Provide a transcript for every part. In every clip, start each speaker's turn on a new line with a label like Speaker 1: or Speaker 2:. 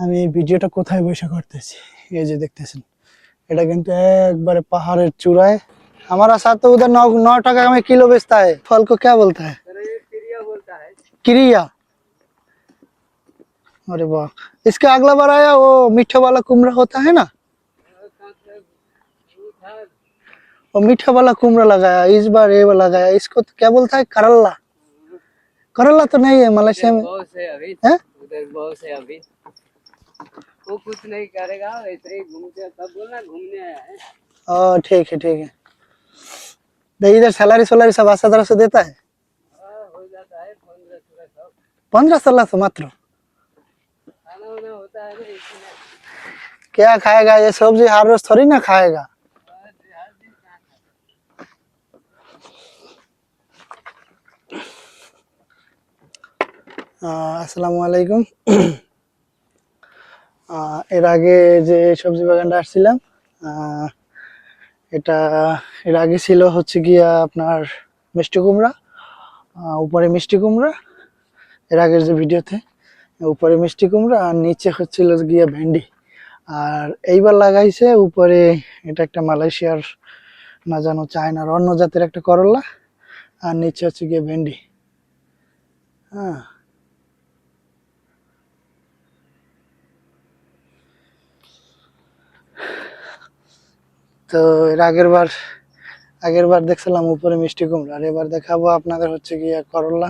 Speaker 1: আমি এই ভিডিওটা কোথায় বসে করতেছি, এই যে দেখতেছেন এটা কিন্তু একবারে পাহাড়ের চূড়ায়। हमारा साथ तो उधर 9 टका में किलो बेचता है। फल को क्या बोलता है? किरिया बोलता है। किरिया। अरे वाह, इसके अगला बार आया वो मीठा वाला कुमड़ा होता है ना, वो मीठा वाला कुमड़ा लगाया, इस बार ये वाला लगाया। इसको तो क्या बोलता है? करल्ला। करल्ला तो नहीं है मलेशिया में। बहुत से अभी है उधर, बहुत से अभी वो कुछ नहीं करेगा, ऐसे ही घूमते सब बोलना घूमने आया है। ठीक है ठीक है। इधर सैलरी सैलरी सब 8-17 देता है। हो जाता है 15-16 मात्र। खाना वाना होता है ना, क्या खाएगा ये सब्जी, हर रोज थोड़ी ना खाएगा। আসসালামু আলাইকুম। এর আগে যে সবজি বাগানটা আসছিলাম, এটা এর আগে ছিল হচ্ছে গিয়া আপনার মিষ্টি কুমড়া, উপরে মিষ্টি কুমড়া। এর আগের যে ভিডিওতে উপরে মিষ্টি কুমড়া আর নিচে হচ্ছিল গিয়া ভেন্ডি। আর এইবার লাগাইছে উপরে, এটা একটা মালয়েশিয়ার না জানো চায়নার অন্য জাতের একটা করলা, আর নিচে হচ্ছে গিয়ে ভেন্ডি। হ্যাঁ, তো এর আগের বার দেখছিলাম উপরে মিষ্টি কুমড়া, আর এবার দেখাবো আপনাদের হচ্ছে গিয়া করলা।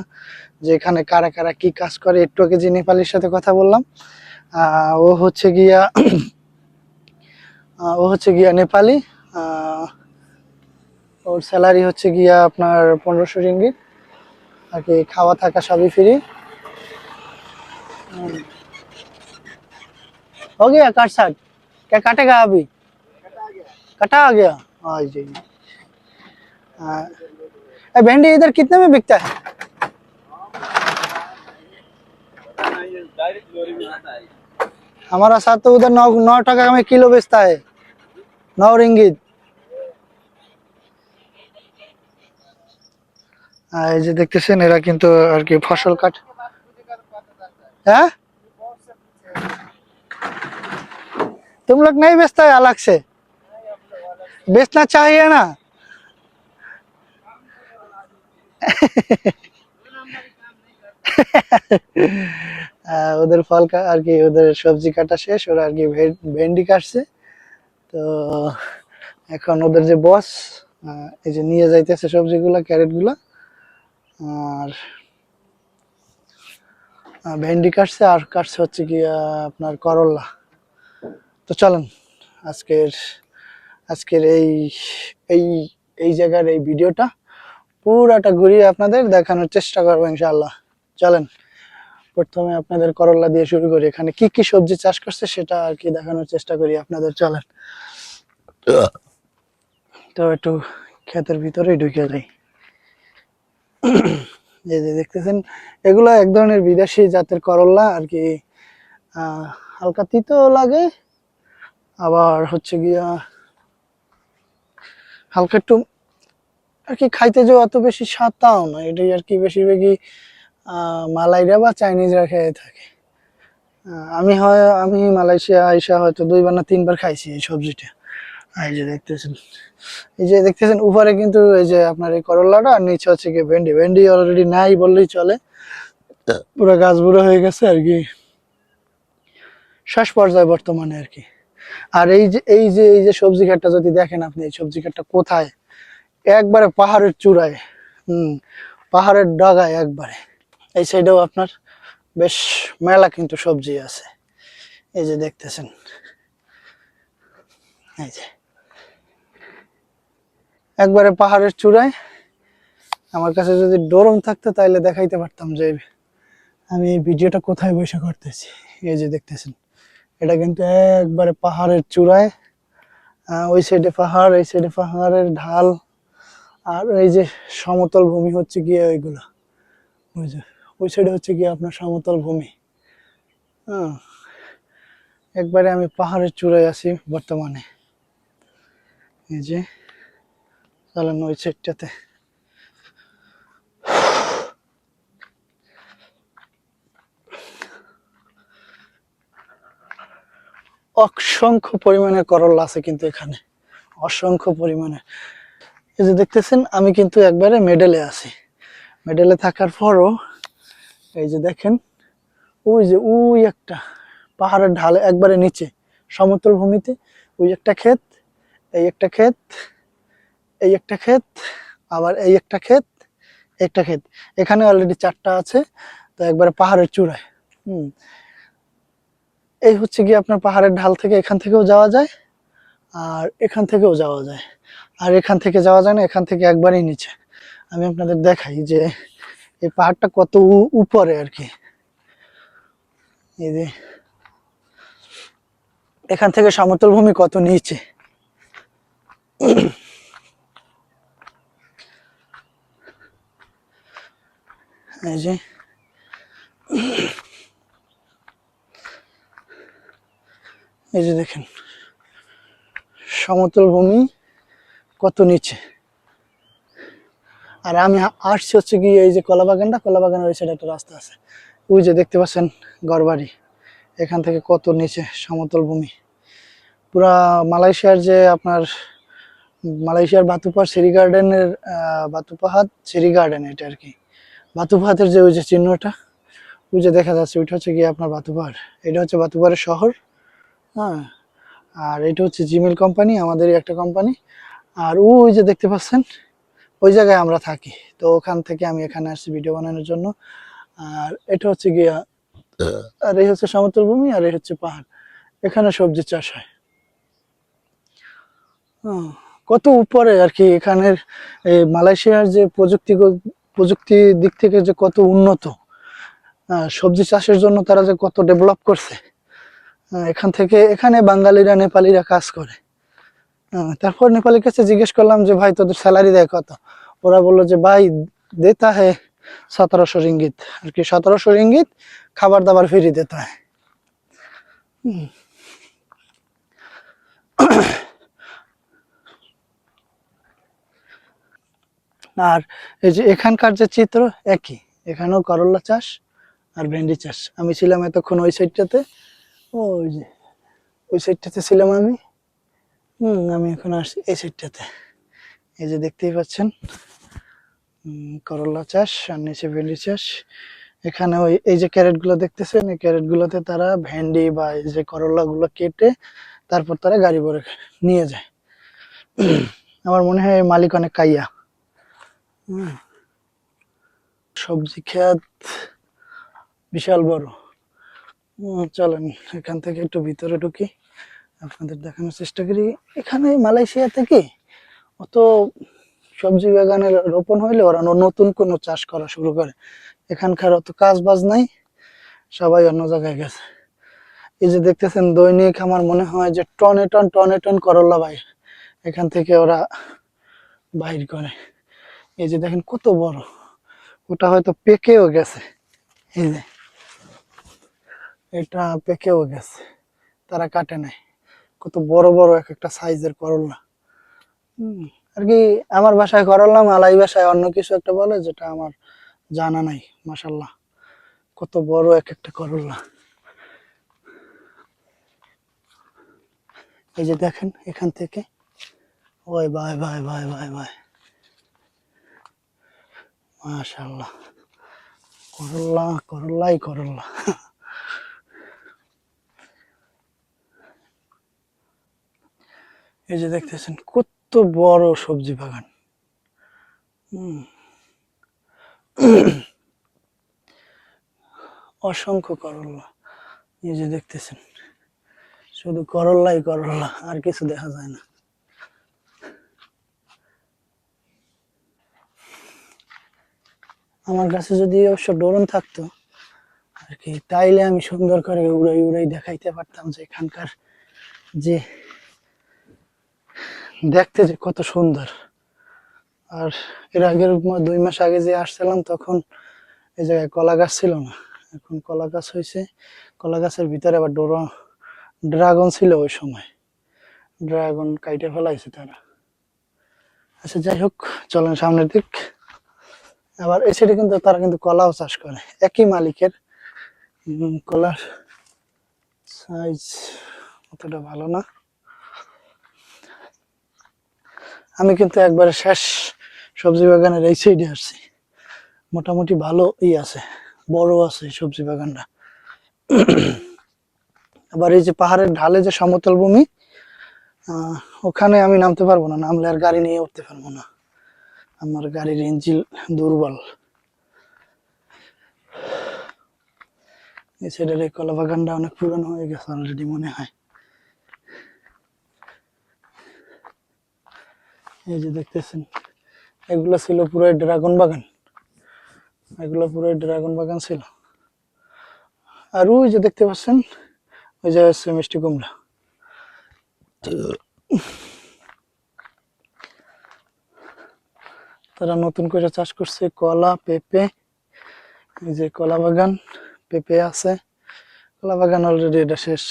Speaker 1: যে এখানে কারা কারা কি কাজ করে, একটু আগে যে নেপালির সাথে কথা বললাম, ও হচ্ছে গিয়া নেপালি। ওর স্যালারি হচ্ছে গিয়া আপনার 1500 রিঙ্গিত আর কি, খাওয়া থাকা সবই ফ্রি। हो गया काट साट, क्या काटेगा अभी? कटा आ गया। हाँ जी। भिंडी इधर कितने में बिकता है? हमारा साथ तो उधर 9 टका में किलो बेचता है, 9 रिंगित। এই যে দেখতেছেন এরা কিন্তু আর কি ফসল কাট। হ্যাঁ, तुम लोग नहीं बेचता है अलग से? बेचना चाहिए ना। ওদের ফল আর কি, ওদের সবজি কাটা শেষ, ওরা আর কি ভেন্ডি কাটছে। তো এখন ওদের যে বস এই যে নিয়ে যাইতেছে সবজিগুলা, ক্যারেট গুলা, আর ভেন্ডি কাটছে, আর কাটছে হচ্ছে কি আপনার করলা। তো চলেন আজকের আজকের এই এই এই জায়গার এই ভিডিওটা পুরাটা ঘুরিয়ে আপনাদের দেখানোর চেষ্টা করবো ইনশাআল্লাহ। চলেন প্রথমে আপনাদের করলা দিয়ে শুরু করি, এখানে কি কি সবজি চাষ করছে সেটা আর কি দেখানোর চেষ্টা করি আপনাদের। চলেন তো একটু ক্ষেতের ভিতরেই ঢুকে যাই। এই যে দেখতেছেন এগুলো এক ধরনের বিদেশি জাতের করলা আর কি, হালকা তিতো লাগে, আবার হচ্ছে গিয়া হালকা একটু আর কি খাইতে যে অত বেশি স্বাদ তাও না। এটাই আর কি বেশিরভাগই মালাইরা বা চাইনিজরা খেয়ে থাকে। আমি মালয়েশিয়া আইসা হয়তো 2বার না 3বার খাইছি এই সবজিটা। এই যে দেখতেছেন উপরে কিন্তু এই যে আপনার এই করলাটা, আর নিচে হচ্ছে কি ভেন্ডি অলরেডি নাই বললেই চলে, পুরো গাছ বুড়ো হয়ে গেছে আর কি, শেষ পর্যায়ে বর্তমানে আর কি। আর এই যে সবজি ঘাটটা যদি দেখেন আপনি, এই সবজি ঘাটটা কোথায়? একবারে পাহাড়ের চূড়ায়, পাহাড়ের ডগায় একবারে। এই সাইডেও আপনার বেশ মেলা কিন্তু সবজি আছে, এই যে দেখতেছেন। এই যে একবারে পাহাড়ের চূড়ায়। আমার কাছে যদি ড্রোন থাকতো তাহলে দেখাইতে পারতাম যে আমি এই ভিডিওটা কোথায় বসে করতেছি। এই যে দেখতেছেন এটা কিন্তু একবারে পাহাড়ের চূড়ায়, ওই সাইডে পাহাড়, এই সাইডে পাহাড়ের ঢাল, আর এই যে সমতল ভূমি হচ্ছে গিয়ে ওইগুলা, ওই যে ওই সাইডে হচ্ছে গিয়ে আপনার সমতল ভূমি। একবারে আমি পাহাড়ের চূড়ায় আছি বর্তমানে। এই যে চলেন ওই সাইডটাতে। অসংখ্য পরিমাণে করলা আছে কিন্তু এখানে, অসংখ্য পরিমাণে। এই যে দেখতেছেন আমি কিন্তু একবারে মেডেলে আছি। মেডেলে থাকার পরও এই যে দেখেন, ওই যে ওই একটা পাহাড়ের ঢালে একবারে নিচে সমতল ভূমিতে ওই একটা ক্ষেত, এই একটা ক্ষেত, এই একটা ক্ষেত, আবার এই একটা ক্ষেত, একটা ক্ষেত, এখানে অলরেডি 4টা আছে। তো একবারে পাহাড়ের চূড়ায়। এই হচ্ছে কি আপনার পাহাড়ের ঢাল থেকে এখান থেকেও যাওয়া যায়, আর এখান থেকেও যাওয়া যায়। আর এখান থেকে যাওয়া যায় না, এখান থেকে একবারই নিচে। আমি আপনাদের দেখাই যে এই পাহাড়টা কত উপরে আর কি। এই যে এখান থেকে সমতল ভূমি কত নিচে। এই যে এই যে দেখেন সমতল ভূমি কত নিচে। আর আমি আসছি হচ্ছে কি এই যে কলা বাগানটা, কলা বাগানের ওই সাইডে একটা রাস্তা আছে, ওই যে দেখতে পাচ্ছেন ঘরবাড়ি, এখান থেকে কত নিচে সমতল ভূমি। পুরা মালয়েশিয়ার যে আপনার মালয়েশিয়ার বাতুপাহাড় সেরি গার্ডেনের বাতুপাহাড় সেরি গার্ডেন এটা আর কি। বাতুপাহাড়ের যে ওই যে চিহ্নটা ওই যে দেখা যাচ্ছে ওইটা হচ্ছে গিয়ে আপনার বাতুপাহাড়। এটা হচ্ছে বাতুপাহাড়ের শহর। হ্যাঁ, আর এটা হচ্ছে জিমেল কোম্পানি, আমাদেরই একটা কোম্পানি। আর ওই যে দেখতে পাচ্ছেন ওই জায়গায় আমরা থাকি। তো ওখান থেকে আমি এখানে আসছি ভিডিও বানানোর জন্য। আর এটা হচ্ছে গিয়া, আর এই হচ্ছে সমতল ভূমি, আর এই হচ্ছে পাহাড়। এখানে সবজি চাষ হয়। কত উপরে আর কি এখানের এই মালয়েশিয়ার যে প্রযুক্তির দিক থেকে যে কত উন্নত। সবজি চাষের জন্য তারা যে কত ডেভেলপ করছে। এখান থেকে এখানে বাঙালিরা নেপালিরা কাজ করে। তারপর নেপালের কাছে জিজ্ঞেস করলাম যে ভাই তোদের স্যালারি দেয় কত? ওরা বললো যে ভাই দেতা হে 1700 রিঙ্গিত আর কি, 1700 রিঙ্গিত, খাবার দাবার ফ্রি দেতা হয়। আর এই যে এখানকার যে চিত্র একই, এখানেও করলা চাষ আর ভেন্ডি চাষ। আমি ছিলাম এতক্ষণ ওই সাইডটাতে, ওই যে ওই সাইডটাতে ছিলাম আমি। আমি এখন আসছি এই সাইডটাতে। এই যে দেখতেই পাচ্ছেন করলা চাষ আর নিচে ভেন্ডি চাষ। এখানে ওই এই যে ক্যারেট গুলো দেখতেছেন, এই ক্যারেট গুলোতে তারা ভেন্ডি বা এই যে করলা গুলো কেটে তারপর তারা গাড়ি ভরে নিয়ে যায়। আমার মনে হয় মালিক অনেক কাইয়া। সবজি ক্ষেত বিশাল বড়। চলেন এখান থেকে একটু ভিতরে ঢুকি, আপনাদের দেখানোর চেষ্টা করি। এখানে মালয়েশিয়া থেকে অত সবজি বাগানের রোপণ হইলে ওরা নতুন কোনো চাষ করা শুরু করে। এখানকার অত কাজ বাজ নাই, সবাই অন্য জায়গায় গেছে। এই যে দেখতেছেন দৈনিক আমার মনে হয় যে টনে টন করলা ভাই এখান থেকে ওরা বাহির করে। এই যে দেখেন কত বড়, ওটা হয়তো পেকেও গেছে। এই যে এটা পেকেও গেছে, তারা কাটে নাই। কত বড় বড় এক একটা সাইজের করলা। আর কি আমার বাসায় করলা, মালাই ভাষায় অন্য কিছু একটা বলে যেটা আমার জানা নাই। মাশাল্লাহ কত বড় এক একটা করলা। এই যে দেখেন এখান থেকে, ওই ভাই ভাই ভাই ভাই ভাই, মাশাল্লাহ করলা করলাই করলা। এই যে দেখতেছেন কত বড় সবজি বাগান। অসংখ্য করলা। এই যে দেখতেছেন শুধু করলাই করলা, আর কিছু দেখা যায় না। আমার কাছে যদি অবশ্য ড্রোন থাকতো আর কি, তাইলে আমি সুন্দর করে উড়াই উড়াই দেখাইতে পারতাম যে এখানকার যে দেখতে যে কত সুন্দর। আর এর আগের 2 মাস আগে যে আসছিলাম তখন এই জায়গায় কলা গাছ ছিল না, এখন কলা গাছ হয়েছে। কলা গাছের ভিতরে আবার ড্রাগন ছিল ওই সময়, ড্রাগন কাইটে ফেলাইছে তারা। আচ্ছা যাই হোক, চলেন সামনের দিক। আবার এই সাইডে কিন্তু তারা কিন্তু কলাও চাষ করে, একই মালিকের। কলার সাইজ অতটা ভালো না। আমি কিন্তু একবারে শেষ সবজি বাগানের এই সাইডে আসছি, মোটামুটি ভালো আছে, বড় আছে সবজি বাগানটা। আবার এই যে পাহাড়ের ঢালে যে সমতল ভূমি, ওখানে আমি নামতে পারবো না, নামলে আর গাড়ি নিয়ে উঠতে পারবো না, আমার গাড়ির ইঞ্জিন দুর্বল। এই সাইডের এই কলা বাগানটা অনেক পুরনো হয়ে গেছে অলরেডি মনে হয়। এই যে দেখতেছেন, এগুলো ছিল পুরো ড্রাগন বাগান, এগুলো পুরো ড্রাগন বাগান ছিল। আর ওই যে দেখতে পাচ্ছেন, ওই যে হচ্ছে মিষ্টি কুমড়া। তারা নতুন করে চাষ করছে কলা, পেঁপে। এই যে কলা বাগান, পেঁপে আছে, কলা বাগান অলরেডি এটা শেষ।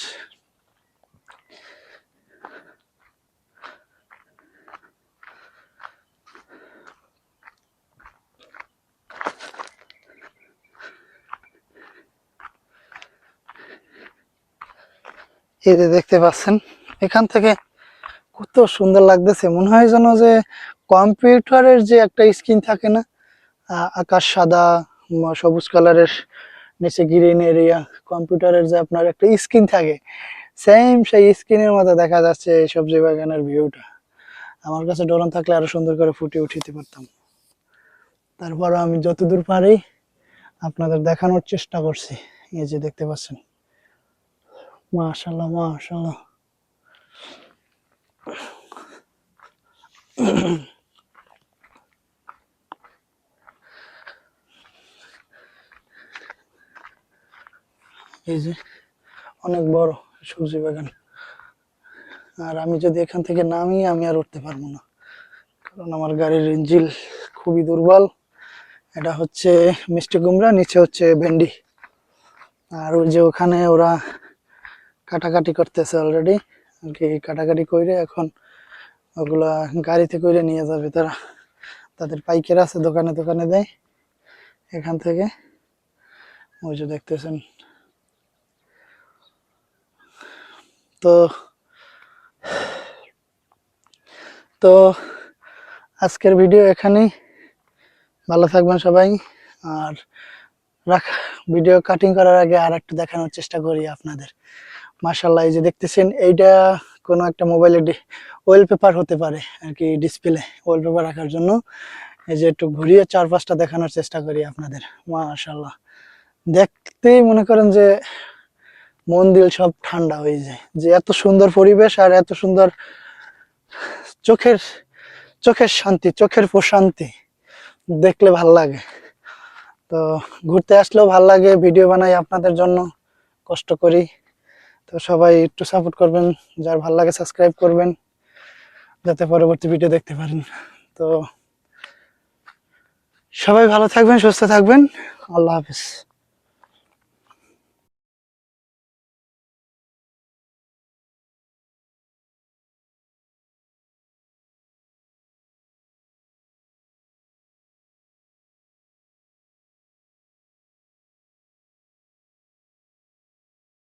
Speaker 1: এই যে দেখতে পাচ্ছেন, এখান থেকে কত সুন্দর লাগতেছে, মনে হয় যেন যে কম্পিউটারের যে একটা স্ক্রিন থাকে না, আকাশ সাদা, সবুজ কালারের, নিচে গ্রিন এরিয়া, কম্পিউটারের যে আপনার একটা স্ক্রিন থাকে, সেম সেই স্ক্রিনের মতো দেখা যাচ্ছে এই সবজি বাগানের ভিউটা। আমার কাছে ড্রোন থাকলে আরো সুন্দর করে ফুটে উঠিতে পারতাম। তারপরও আমি যতদূর পারি আপনাদের দেখানোর চেষ্টা করছি। এই যে দেখতে পাচ্ছেন, মাশাআল্লাহ মাশাআল্লাহ। এই যে অনেক বড় সবজি বাগান, আর আমি যদি এখান থেকে নামি আমি আর উঠতে পারবো না, কারণ আমার গাড়ির ইঞ্জিন খুবই দুর্বল। এটা হচ্ছে মিষ্টি কুমড়া, নিচে হচ্ছে ভেন্ডি। আর ওই যে ওখানে ওরা কাটাকাটি করতেছে অলরেডি, আর কি কাটাকাটি করে এখন ওগুলা গাড়িতে করে নিয়ে যাবে তারা, তাদের পাইকার আছে, দোকানে দোকানে দেয় এখান থেকে। ওই যে দেখতেছেন। তো তো আজকের ভিডিও এখানেই, ভালো থাকবেন সবাই। আর ভিডিও কাটিং করার আগে আর একটু দেখানোর চেষ্টা করি আপনাদের। মাশাআল্লাহ, এই যে দেখতেছেন, এইটা কোনো একটা মোবাইলের ওয়ালপেপার হতে পারে আর কি, ডিসপ্লে ওয়ালপেপার রাখার জন্য। এই যে একটু ঘুরিয়ে চারপাশটা দেখানোর চেষ্টা করি আপনাদের। মাশাআল্লাহ, দেখতেই মনে করেন যে মন দিল সব ঠান্ডা হয়ে যায়, যে এত সুন্দর পরিবেশ আর এত সুন্দর চোখের চোখের শান্তি, চোখের প্রশান্তি দেখলে ভাল লাগে। তো ঘুরতে আসলেও ভাল লাগে, ভিডিও বানাই আপনাদের জন্য, কষ্ট করি। তো সবাই একটু সাপোর্ট করবেন, যার ভাল লাগে সাবস্ক্রাইব করবেন, যাতে পরবর্তী ভিডিও দেখতে পারেন। তো সবাই ভালো থাকবেন, সুস্থ থাকবেন, আল্লাহ হাফেজ।